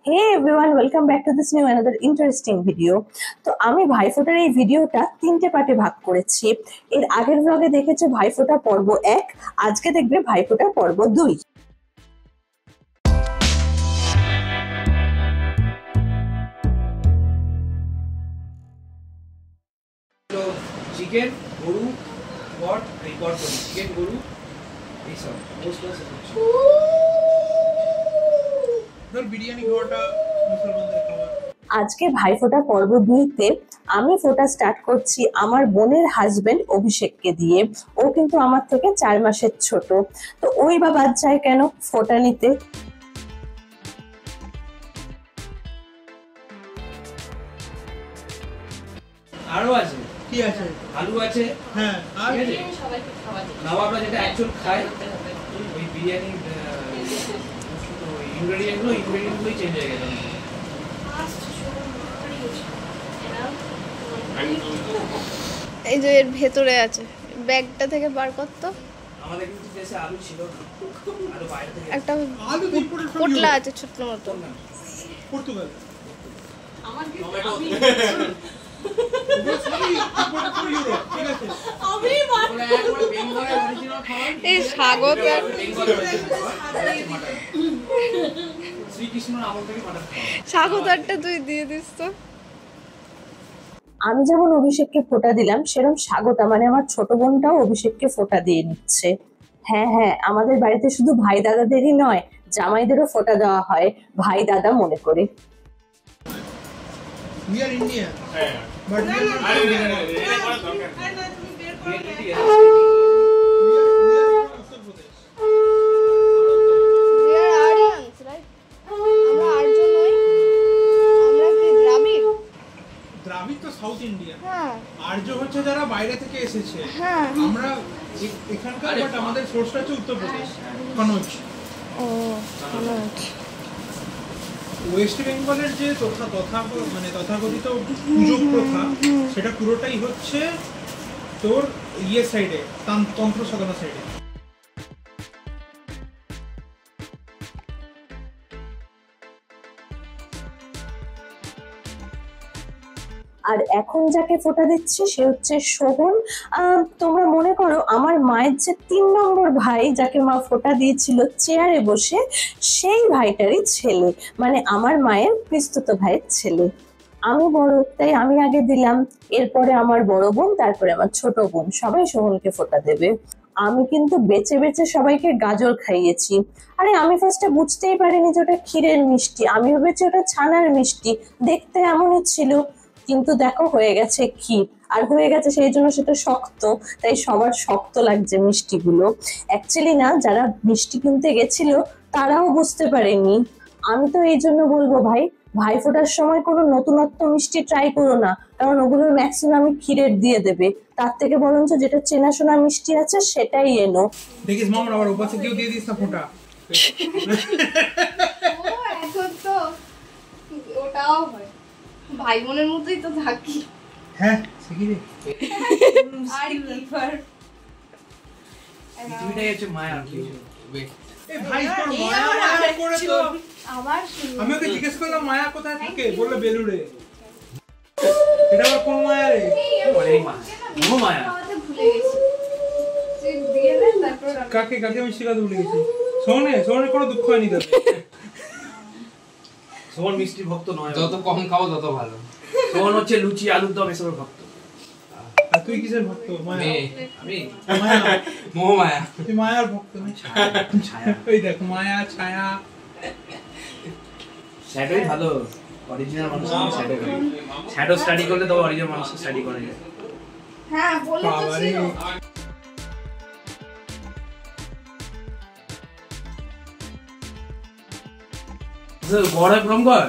Hey everyone, welcome back to this new another interesting video. তো আমি ভাইফোঁটার এই ভিডিওটা 3টে পার্টে ভাগ করেছি। এর আগের ব্লগে দেখেছো ভাইফোঁটা পর্ব 1, আজকে দেখবে ভাইফোঁটা পর্ব 2। চিকেন গরু গট রিপোর্ট করি চিকেন গরু এই সব ধর বিরিয়ানি খাওয়াটা মুসলমানদের খাবার। আজকে ভাইফোঁটা পর্ব 2তে আমি ফোঁটা স্টার্ট করছি আমার বোনের হাজবেন্ড অভিষেককে দিয়ে। ও কিন্তু আমার থেকে 4 মাসের ছোট, তো ওই বা বাদ যায় কেন ফোঁটা নিতে। আরো আছে কি আছে? আলু আছে, হ্যাঁ, আর সবাইকে খাওয়া যায়। নবাবরা যেটা অ্যাকচুয়াল খায় ওই বিরিয়ানি ইনগ্রেডিয়েন্টগুলোই চেঞ্জ হয়ে গেছে। এই যে এর ভেতরে আছে, ব্যাগটা থেকে বার করতো। আমাদের কিন্তু দেশে আলু ছিল না, আলু বাইরে থেকে একটা পোটলা আছে ছোট মতো। পর্তুগাল আমার এই স্বাগত স্বাগতটা তুই দিয়ে দিস তো। আমি যেমন অভিষেককে ফোঁটা দিলাম, সেরকম স্বাগতা মানে আমার ছোট বোনটাও অভিষেককে ফোঁটা দিয়ে নিচ্ছে। হ্যাঁ হ্যাঁ, আমাদের বাড়িতে শুধু ভাই দাদাদেরই নয়, জামাইদেরও ফোঁটা দেওয়া হয় ভাই দাদা মনে করে। We are Indian. But we are Aryans, right? আমরা আর্য নই, আমরা কি দ্রাবিড়? দ্রাবিড় তো সাউথ ইন্ডিয়া। হ্যাঁ, আর্য হচ্ছে যারা বাইরে থেকে এসেছে। হ্যাঁ, আমরা এখানকার, বাট আমাদের সোর্সটা হচ্ছে উত্তরপ্রদেশ, কনৌজ। ও কনৌজ। ওয়েস্ট বেঙ্গলের যে তথাকথিত পুজো প্রথা, সেটা পুরোটাই হচ্ছে তোর সাইডে, তন্ত্র সাধনা সাইডে। আর এখন যাকে ফোঁটা দিচ্ছি সে হচ্ছে শোভন। তোমরা মনে করো আমার মায়ের যে 3 নম্বর ভাই যাকে মা ফোঁটা দিয়েছিল চেয়ারে বসে, সেই ভাইটারই ছেলে, মানে আমার মায়ের পিস্তুত ভাইয়ের ছেলে। আমি বড়, তাই আমি আগে দিলাম, এরপরে আমার বড় বোন, তারপরে আমার ছোট বোন, সবাই শোভনকে ফোঁটা দেবে। আমি কিন্তু বেছে বেছে সবাইকে গাজর খাইয়েছি। আরে আমি ফার্স্টে বুঝতেই পারিনি যে ওটা ক্ষীরের মিষ্টি, আমি ভেবেছি ওটা ছানার মিষ্টি, দেখতে এমনই ছিল, কিন্তু দেখো হয়ে গেছে ক্ষীর, আর হয়ে গেছে সেই জন্য সেটা শক্ত, তাই সবার শক্ত লাগছে মিষ্টিগুলো। অ্যাকচুয়ালি না, যারা মিষ্টি কিনতে গেছিল তারাও বুঝতে পারেনি। আমি তো এই জন্য বলবো ভাই ফোটার সময় কোনো নতুনত্ব মিষ্টি ট্রাই করো না, কারণ ওগুলোর ম্যাক্সিমাম ক্ষীরের দিয়ে দেবে। তার থেকে বরঞ্চ যেটা চেনাশোনা মিষ্টি আছে সেটাই এনো। দেখিস মামা আবার উপরে কেউ দিয়ে দিস না ফোঁটা। ও এখন তো ওটাও হয়, ভাই বোনের মতোই তো থাকি। হ্যাঁ শিখি রে। আর কিপার তুইটাই হচ্ছে মায়া কি এই ভাই তোর মায়া করে তো আবার আমি ওকে জিজ্ঞেস করলাম মায়া কোথায় থাকে, বললো বেলুড়ে। এটা আবার কোন মায়া রে? ওরে মা ও মায়া ভুলে গেছি তুই দিয়ে দে, তারপর কাকে মিষ্টি কথা ভুলে গেছি। সোহনের কোনো দুঃখ হয়নি তাতে। সোহন মিষ্টির ভক্ত নয়, যত কম খাবো তত ভালো। সোহন হচ্ছে লুচি আলুর দম এসবের ভক্ত। আর তুই কিসের ভক্ত? মায়া। আমি মায়া, মোহ মায়া। তুই মায়ার ভক্ত না? ছায়া। ওই দেখ মায়া ছায়া। শ্যাডোই ভালো, অরিজিনাল মানুষের শ্যাডো করে। শ্যাডো স্টাডি করলে তো অরিজিনাল মানুষের স্টাডি করা যায়। হ্যাঁ বলে তো ছিল। বড় প্রণাম কর।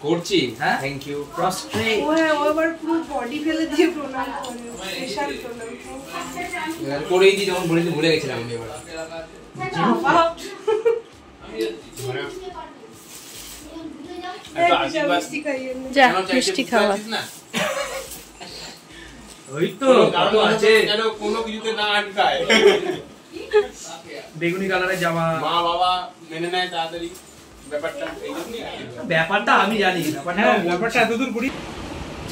করছি, হ্যাঁ থ্যাংক ইউ। প্রস্ট্রেট। ও আবার পুরো বডি ফেলে দিয়ে প্রণাম করে, স্পেশাল প্রণাম করেই দি, যখন বলেছি ভুলে গেছিলাম আমি এবার। যা মিষ্টি খাওয়া। ওই তো কালো আছে, যেন কোনো কিছুতে না আটকায়। বেগুনি কালারের জামা, মা বাবা মেনে নেয় তাড়াতাড়ি। ব্যাপারটা আমি জানি, ব্যাপারটা এতদূর ঘুরি।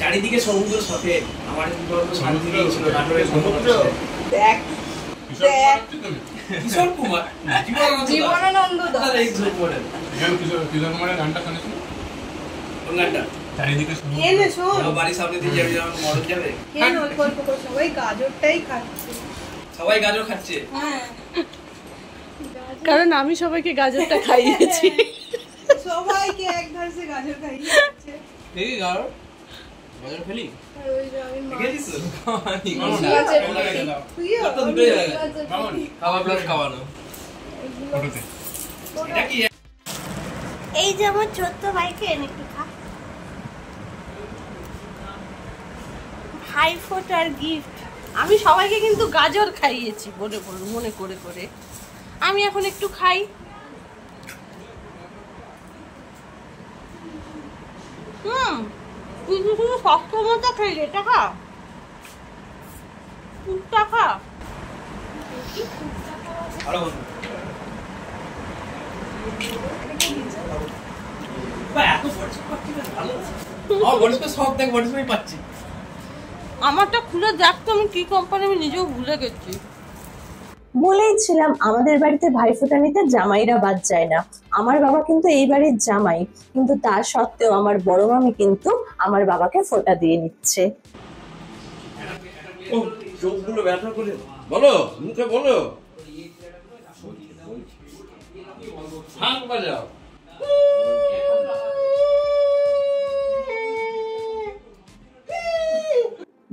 চারিদিকে সমুদ্র সাথে আমার শান্তি ছিল নাটোরের সমুদ্র। দেখ কিশোর কুমার, জীবনানন্দ দাস। কিশোর কুমারের গানটা শুনেছি। কোন গানটা? চারিদিকে কে নে শোন, বাড়ির সামনে দিয়ে যাবে, আমার মরণ যাবে। কে নে অল্প অল্প করে সবাই গাজরটাই খাচ্ছে। সবাই গাজর খাচ্ছে। হ্যাঁ, কারণ আমি সবাইকে গাজরটা খাইয়েছি। সবাইকে এক ধারসে গাজর খাইয়ে দিচ্ছে। দেখি গাজর গাজর ফেলি আর ওই যে আমি মাছ দেখেছিস তো? গাজর কেমন লাগে দাও? তুইও কত দুটোই লাগে। গাজর মামুন, খাবি? খাওয়া প্লাস খাওয়ানো। এটা কি? এই যে আমার ছোট্ট ভাইকে এনে একটু খা। ভাই ফোটার গিফট। আমি সবাইকে কিন্তু গাজর খাইয়েছি মনে করে করে। আমি এখন একটু খাই। তুই শুধু শক্ত মতো খাই, এটা খা, পুরটা খা। ভালো বন্ধু। বা এত বড় পাচ্ছি বেশ ভালো। আমার বড় সব দেখ বড় পাচ্ছি। আমারটা খুলে দেখ তো, আমি কি কোম্পানি আমি নিজেও ভুলে গেছি। বলেইছিলাম আমাদের বাড়িতে ভাইফোঁটা নিতে জামাইরা বাদ যায় না। আমার বাবা কিন্তু এই বাড়ির জামাই, কিন্তু তা সত্ত্বেও আমার বড় মামি কিন্তু আমার বাবাকে ফোঁটা দিয়ে নিচ্ছে। ও চোখগুলো ব্যথা করে বলো, মুখে বলো। হাঁক বাজাও।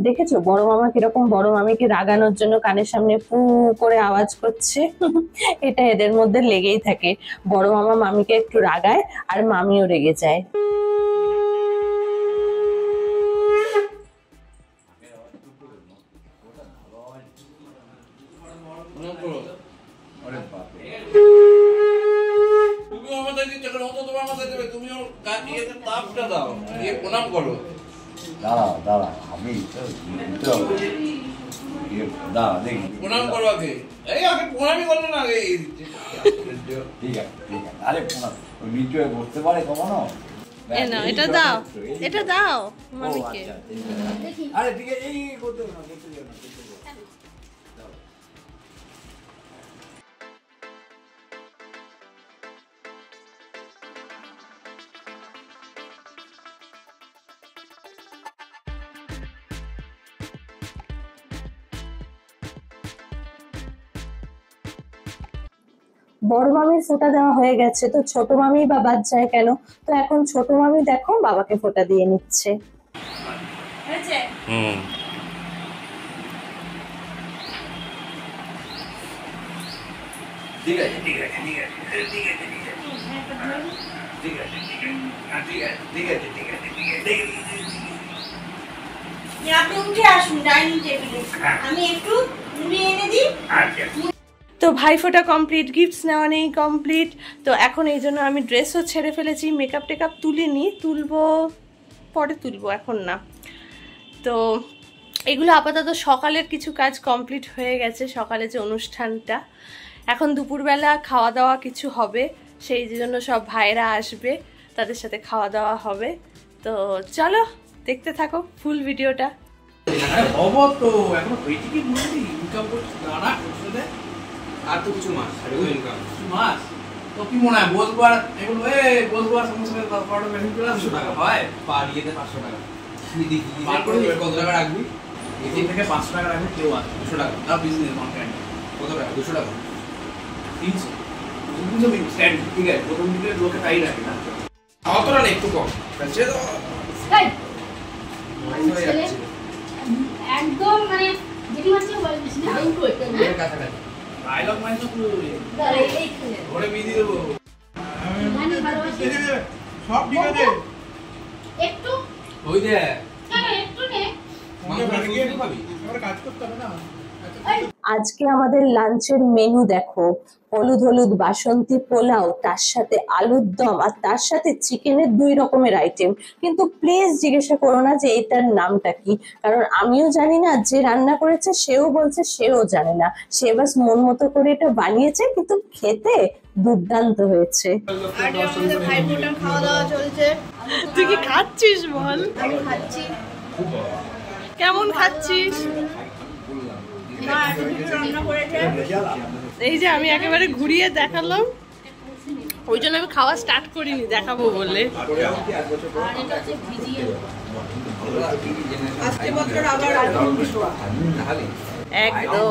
দেখেছো বড় মামা কিরকম বড় মামিকে রাগানোর জন্য কানের সামনে পু করে আওয়াজ করছে। এটা এদের মধ্যে লেগেই থাকে। বড় মামা মামিকে একটু রাগায় আর মামিও রেগে যায়। তুমি আমার কাছে যখন হতো তোমার মাথায় দেবে, তুমি ওর ইয়েতে তাপটা দাও, দিয়ে প্রণাম করো। দাঁড়া আমি দাঁড়া দেখি প্রণাম করো আগে। এই আগে প্রণামই করলে না আগে। ঠিক আছে আরে নিচে বসতে পারে কখনো? এটা দাও, এটা দাও মামিকে। আরে ঠিক আছে এই করতে হবে না, করতে যাবে না। বড় মামির ফোঁটা দেওয়া হয়ে গেছে, তো ছোট মামি বা বাদ যায় কেন? তো এখন ছোট মামি দেখো বাবাকে ফোঁটা দিয়ে নিচ্ছে। ঠিক আছে ঠিক আছে ঠিক আছে ঠিক আছে ঠিক আছে ঠিক আছে ঠিক আছে ঠিক আছে ঠিক আছে ঠিক আছে ঠিক আছে। আপনি উঠে আসুন ডাইনিং টেবিলে, আমি একটু নিয়ে এনে দিই। তো ভাইফোঁটা কমপ্লিট, গিফটস নেওয়া নেই কমপ্লিট। তো এখন এই জন্য আমি ড্রেসও ছেড়ে ফেলেছি, মেকআপ টেকআপ তুলিনি, তুলবো পরে, তুলবো এখন না। তো এগুলো আপাতত সকালের কিছু কাজ কমপ্লিট হয়ে গেছে, সকালে যে অনুষ্ঠানটা। এখন দুপুরবেলা খাওয়া দাওয়া কিছু হবে, সেই জন্য সব ভাইরা আসবে, তাদের সাথে খাওয়া দাওয়া হবে। তো চলো দেখতে থাকো ফুল ভিডিওটা। আরে বাবা তো এখন হইতে কি বুঝলি ইনকাম করছিস দাঁড়া করতে আর তো কিছু মাস আর ওই ইনকাম কিছু মাস তো কি মনে হয় বলবার এগুলো বলবো আর সমস্যা করে তারপর মেশিন করে 500 টাকা হয় পারিয়েতে 500 টাকা দিদি বার করে কত টাকা রাখবি এটি থেকে 500 টাকা রাখবি কেউ আছে 200 টাকা তাও বিজনেস কন্টেন্ট কত টাকা 200 টাকা 300 200 স্ট্যান্ড ঠিক আছে প্রথম দিকে লোকে তাই রাখে না অতটা না একটু কম সে তো একদম মানে যেটি হচ্ছে বলছিস না এর কাছাকাছি ডায়লগ মানে তো পুরো ওরে বিধি দেবো মানে ভালোবাসি সব ঠিক আছে একটু ওই দে কেন একটু নে কাজ করতে হবে না। আজকে আমাদের লাঞ্চের মেনু দেখো, হলুদ হলুদ বাসন্তী পোলাও, তার সাথে আলুর দম, আর তার সাথে চিকেনের 2 রকমের আইটেম। কিন্তু প্লিজ জিজ্ঞাসা করো না যে এটার নামটা কি, কারণ আমিও জানি না, যে রান্না করেছে সেও বলছে সেও জানে না, সে বাস মন মতো করে এটা বানিয়েছে, কিন্তু খেতে দুর্দান্ত হয়েছে। আর আমাদের ভাইফোঁটার খাওয়া দাওয়া চলছে। তুই কি খাচ্ছিস বল? আমি খাচ্ছি। কেমন খাচ্ছিস? মা এত কিছু রান্না করেছে। এই যে আমি একেবারে ঘুরিয়ে দেখালাম, ওই জন্য আমি খাওয়া স্টার্ট করিনি, দেখাবো বলে। আজকে বছর আবার একদম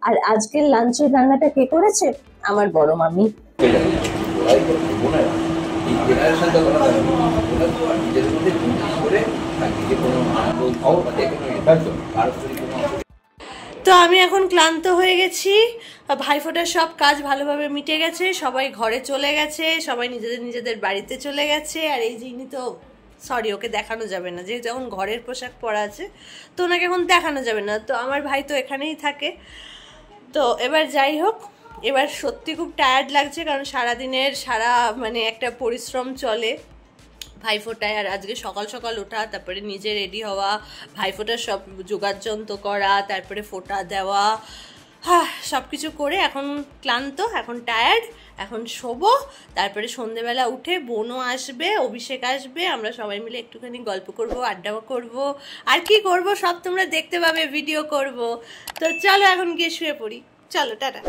আর আজকের লাঞ্চের রান্নাটা কে করেছে? আমার বড় মামি। তো আমি এখন ক্লান্ত হয়ে গেছি, ভাইফোঁটার সব কাজ ভালোভাবে মিটে গেছে, সবাই ঘরে চলে গেছে, সবাই নিজেদের নিজেদের বাড়িতে চলে গেছে। আর এই যে ইনি তো সরি, ওকে দেখানো যাবে না, যেহেতু এখন ঘরের পোশাক পরা আছে তো ওনাকে এখন দেখানো যাবে না। তো আমার ভাই তো এখানেই থাকে। তো এবার যাই হোক, এবার সত্যি খুব টায়ার্ড লাগছে, কারণ সারাদিনের মানে একটা পরিশ্রম চলে ভাইফোঁটায়। আর আজকে সকাল সকাল ওঠা, তারপরে নিজে রেডি হওয়া, ভাইফোঁটার সব যোগাযন্ত্র করা, তারপরে ফোঁটা দেওয়া, সব কিছু করে এখন ক্লান্ত, এখন টায়ার্ড, এখন শোবো। তারপরে সন্ধেবেলা উঠে বোনও আসবে, অভিষেক আসবে, আমরা সবাই মিলে একটুখানি গল্প করব, আড্ডা করব, আর কি করব সব তোমরা দেখতে পাবে, ভিডিও করব। তো চলো এখন গিয়ে শুয়ে পড়ি, চলো টাটা।